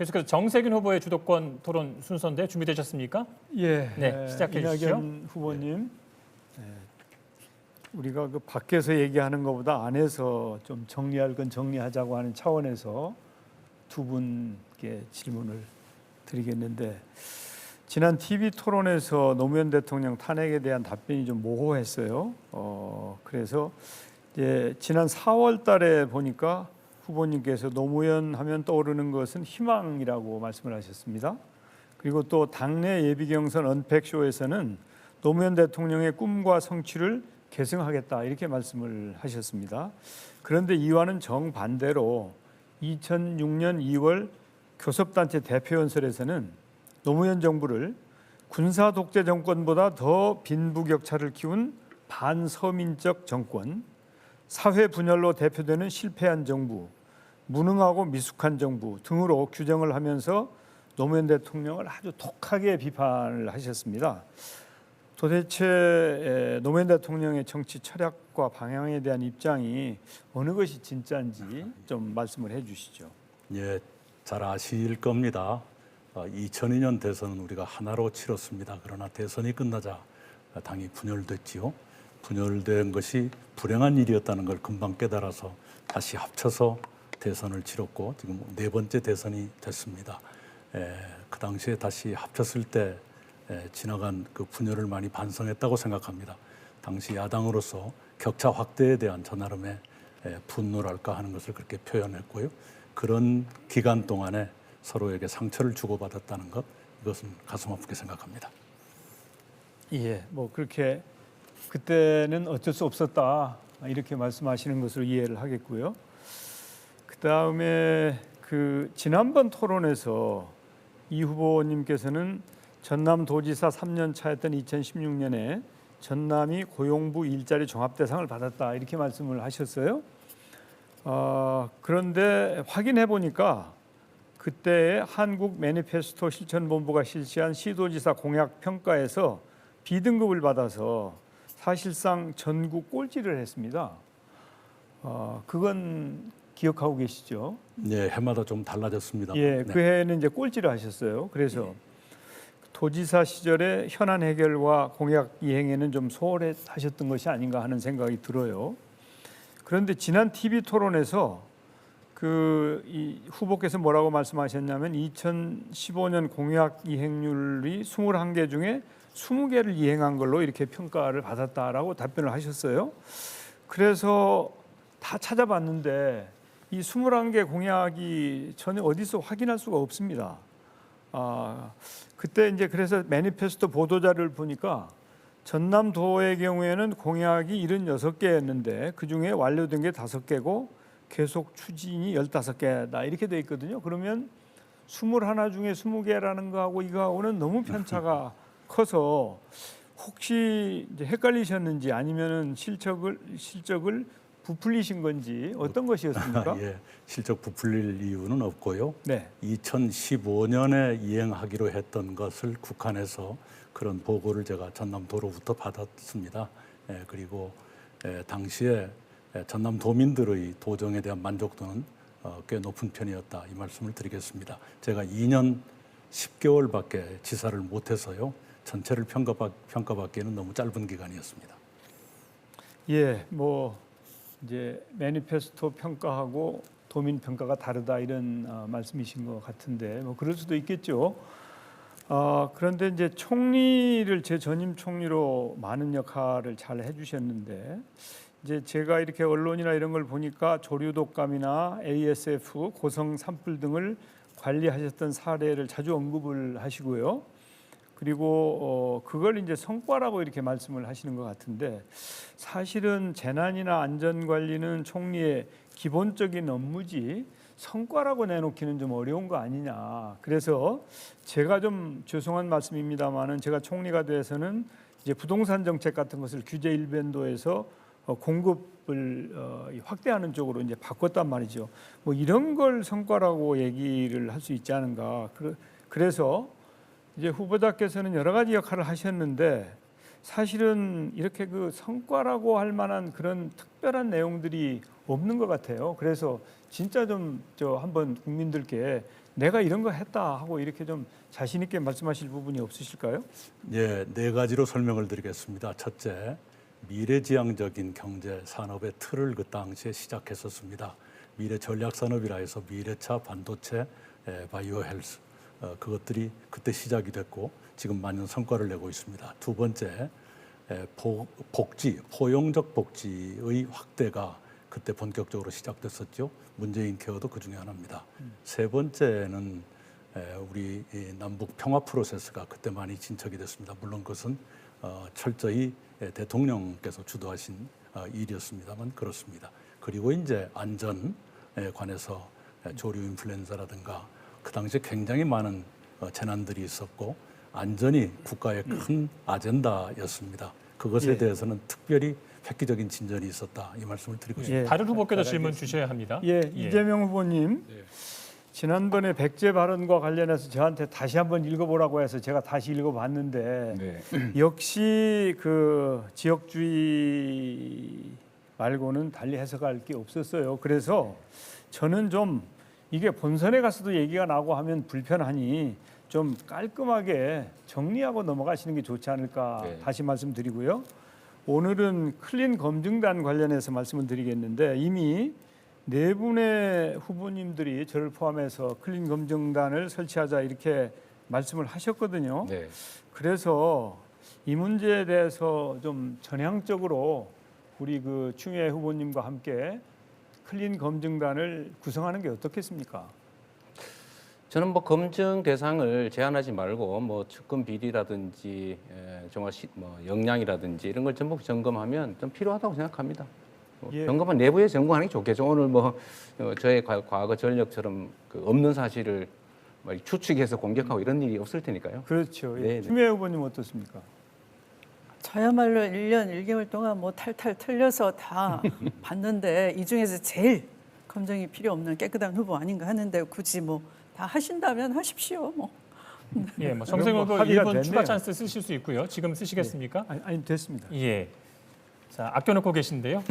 계속해서 정세균 후보의 주도권 토론 순서인데 준비되셨습니까? 예, 네, 시작해 주시죠. 이낙연 후보님, 우리가 그 밖에서 얘기하는 것보다 안에서 좀 정리할 건 정리하자고 하는 차원에서 두 분께 질문을 드리겠는데, 지난 TV 토론에서 노무현 대통령 탄핵에 대한 답변이 좀 모호했어요. 그래서 이제 지난 4월달에 보니까 후보님께서 노무현 하면 떠오르는 것은 희망이라고 말씀을 하셨습니다. 그리고 또 당내 예비경선 언팩쇼에서는 노무현 대통령의 꿈과 성취를 계승하겠다 이렇게 말씀을 하셨습니다. 그런데 이와는 정반대로 2006년 2월 교섭단체 대표연설에서는 노무현 정부를 군사 독재 정권보다 더 빈부격차를 키운 반서민적 정권, 사회 분열로 대표되는 실패한 정부, 무능하고 미숙한 정부 등으로 규정을 하면서 노무현 대통령을 아주 독하게 비판을 하셨습니다. 도대체 노무현 대통령의 정치 철학과 방향에 대한 입장이 어느 것이 진짜인지 좀 말씀을 해주시죠. 예, 잘 아실 겁니다. 2002년 대선은 우리가 하나로 치렀습니다. 그러나 대선이 끝나자 당이 분열됐지요. 분열된 것이 불행한 일이었다는 걸 금방 깨달아서 다시 합쳐서 대선을 치렀고 지금 네 번째 대선이 됐습니다. 그 당시에 다시 합쳤을 때 지나간 그 분열을 많이 반성했다고 생각합니다. 당시 야당으로서 격차 확대에 대한 저 나름의 분노랄까 하는 것을 그렇게 표현했고요. 그런 기간 동안에 서로에게 상처를 주고받았다는 것, 이것은 가슴 아프게 생각합니다. 예, 뭐 그렇게 그때는 어쩔 수 없었다 이렇게 말씀하시는 것으로 이해를 하겠고요. 그 다음에 그 지난번 토론에서 이 후보님께서는 전남도지사 3년 차였던 2016년에 전남이 고용부 일자리 종합대상을 받았다 이렇게 말씀을 하셨어요. 그런데 확인해 보니까 그때 한국 매니페스토 실천본부가 실시한 시도지사 공약 평가에서 B등급을 받아서 사실상 전국 꼴찌를 했습니다. 그건 기억하고 계시죠? 네, 해마다 좀 달라졌습니다. 예, 네. 그 해에는 이제 꼴찌를 하셨어요. 그래서 도지사 시절에 현안 해결과 공약 이행에는 좀 소홀하셨던 것이 아닌가 하는 생각이 들어요. 그런데 지난 TV 토론에서 이 후보께서 뭐라고 말씀하셨냐면 2015년 공약 이행률이 21개 중에 20개를 이행한 걸로 이렇게 평가를 받았다라고 답변을 하셨어요. 그래서 다 찾아봤는데 이 21개 공약이 전혀 어디서 확인할 수가 없습니다. 그때 이제 그래서 매니페스토 보도자료를 보니까 전남도의 경우에는 공약이 76개였는데 그중에 완료된 게 5개고 계속 추진이 15개다 이렇게 돼 있거든요. 그러면 21 중에 20개라는 거하고 이거하고는 너무 편차가 커서 혹시 이제 헷갈리셨는지 아니면은 실적을 부풀리신 건지 어떤 것이었습니까? 예, 실적 부풀릴 이유는 없고요. 네. 2015년에 이행하기로 했던 것을 국한해서 그런 보고를 제가 전남도로부터 받았습니다. 그리고 당시에 전남도민들의 도정에 대한 만족도는 꽤 높은 편이었다 이 말씀을 드리겠습니다. 제가 2년 10개월밖에 지사를 못해서요. 전체를 평가받기에는 너무 짧은 기간이었습니다. 예, 뭐 이제 매니페스토 평가하고 도민 평가가 다르다 이런 말씀이신 것 같은데 뭐 그럴 수도 있겠죠. 그런데 이제 총리를 제 전임 총리로 많은 역할을 잘 해주셨는데 이제 제가 이렇게 언론이나 이런 걸 보니까 조류독감이나 ASF, 고성 산불 등을 관리하셨던 사례를 자주 언급을 하시고요. 그리고 그걸 이제 성과라고 이렇게 말씀을 하시는 것 같은데 사실은 재난이나 안전관리는 총리의 기본적인 업무지 성과라고 내놓기는 좀 어려운 거 아니냐. 그래서 제가 좀 죄송한 말씀입니다만은 제가 총리가 돼서는 이제 부동산 정책 같은 것을 규제 일변도에서 공급을 확대하는 쪽으로 이제 바꿨단 말이죠. 뭐 이런 걸 성과라고 얘기를 할 수 있지 않은가. 그래서 이제 후보자께서는 여러 가지 역할을 하셨는데 사실은 이렇게 그 성과라고 할 만한 그런 특별한 내용들이 없는 것 같아요. 그래서 진짜 좀 한번 국민들께 내가 이런 거 했다 하고 이렇게 좀 자신 있게 말씀하실 부분이 없으실까요? 예, 네 가지로 설명을 드리겠습니다. 첫째, 미래지향적인 경제 산업의 틀을 그 당시에 시작했었습니다. 미래 전략 산업이라 해서 미래차, 반도체, 바이오 헬스 그것들이 그때 시작이 됐고 지금 많은 성과를 내고 있습니다. 두 번째, 복지, 포용적 복지의 확대가 그때 본격적으로 시작됐었죠. 문재인 케어도 그 중에 하나입니다. 세 번째는 우리 이 남북 평화 프로세스가 그때 많이 진척이 됐습니다. 물론 그것은 철저히 대통령께서 주도하신 일이었습니다만 그렇습니다. 그리고 이제 안전에 관해서 조류 인플루엔자라든가 그 당시에 굉장히 많은 재난들이 있었고 안전이 국가의 큰 아젠다였습니다. 그것에 예. 대해서는 특별히 획기적인 진전이 있었다 이 말씀을 드리고 싶습니다. 예. 다른 후보께도 질문 주셔야 합니다. 예, 이재명 후보님. 지난번에 백제 발언과 관련해서 저한테 다시 한번 읽어보라고 해서 제가 다시 읽어봤는데 네. 역시 그 지역주의 말고는 달리 해석할 게 없었어요. 그래서 저는 좀 이게 본선에 가서도 얘기가 나고 하면 불편하니 좀 깔끔하게 정리하고 넘어가시는 게 좋지 않을까 네. 다시 말씀드리고요. 오늘은 클린 검증단 관련해서 말씀을 드리겠는데 이미 네 분의 후보님들이 저를 포함해서 클린 검증단을 설치하자 이렇게 말씀을 하셨거든요. 네. 그래서 이 문제에 대해서 좀 전향적으로 우리 그 추미애 후보님과 함께 클린 검증단을 구성하는 게 어떻겠습니까? 저는 뭐 검증 대상을 제한하지 말고 뭐 측근 비리라든지 정말 뭐 역량이라든지 이런 걸 전부 점검하면 좀 필요하다고 생각합니다. 예. 점검은 내부에 점검하는 게 좋겠죠. 오늘 뭐 저의 과거 전력처럼 그 없는 사실을 막 추측해서 공격하고 이런 일이 없을 테니까요. 그렇죠. 예. 네, 네. 추미애 후보님 어떻습니까? 저야말로 1년 1개월 동안 뭐 탈탈 털려서 다 봤는데 이 중에서 제일 검증이 필요 없는 깨끗한 후보 아닌가 하는데 굳이 뭐 다 하신다면 하십시오. 뭐. 예, 뭐 정세균 뭐 후보 합의가 1분 추가 됐네요. 찬스 쓰실 수 있고요. 지금 쓰시겠습니까? 아니 됐습니다. 예. 자, 아껴놓고 계신데요.